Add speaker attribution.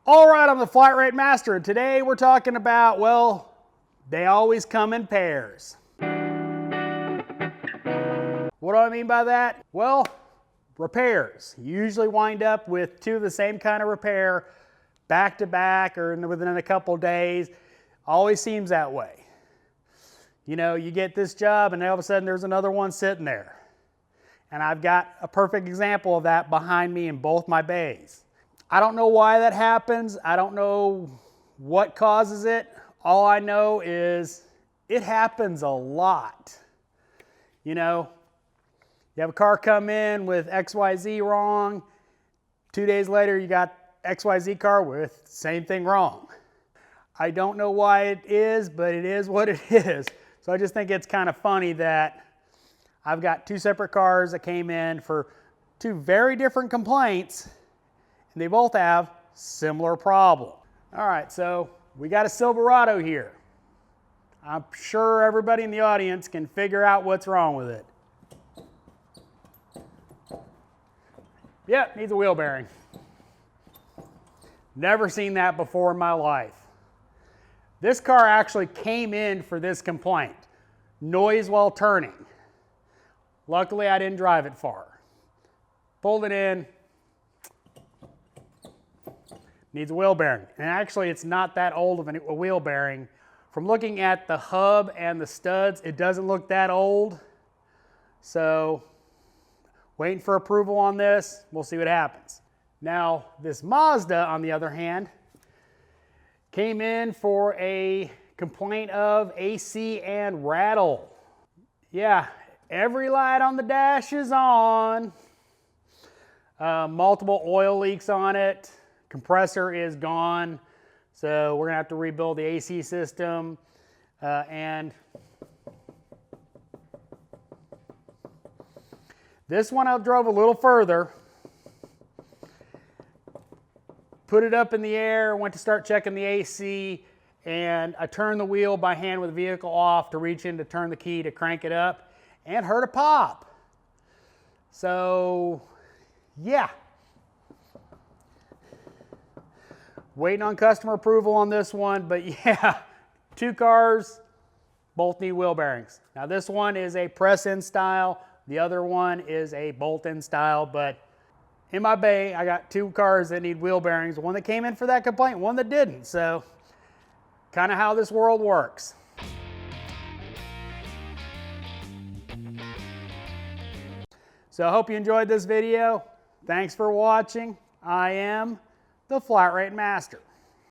Speaker 1: All right, I'm the Flat Rate Master, and today we're talking about, well, they always come in pairs. What do I mean by that? Well, repairs. You usually wind up with two of the same kind of repair back to back or within a couple days. Always seems that way. You know, you get this job and all of a sudden there's another one sitting there. And I've got a perfect example of that behind me in both my bays. I don't know why that happens. I don't know what causes it. All I know is it happens a lot. You know, you have a car come in with XYZ wrong. 2 days later, you got XYZ car with same thing wrong. I don't know why it is, but it is what it is. So I just think it's kind of funny that I've got two separate cars that came in for two very different complaints, and they both have similar problem. All right, so we got a Silverado here. I'm sure everybody in the audience can figure out what's wrong with it. Yep, needs a wheel bearing. Never seen that before in my life. This car actually came in for this complaint. Noise while turning. Luckily, I didn't drive it far. Pulled it in. Needs a wheel bearing. And actually, it's not that old of a wheel bearing. From looking at the hub and the studs, it doesn't look that old. So, waiting for approval on this. We'll see what happens. Now, this Mazda, on the other hand, came in for a complaint of AC and rattle. Yeah, every light on the dash is on. Multiple oil leaks on it. Compressor is gone. So we're gonna have to rebuild the AC system. And this one I drove a little further. Put it up in the air, went to start checking the AC, and I turned the wheel by hand with the vehicle off to reach in to turn the key to crank it up, and heard a pop. So, yeah. Waiting on customer approval on this one, but yeah, two cars, both need wheel bearings. Now this one is a press-in style, the other one is a bolt-in style, but in my bay, I got two cars that need wheel bearings, one that came in for that complaint, one that didn't. So, kind of how this world works. So I hope you enjoyed this video. Thanks for watching. I am the Flat Rate Master.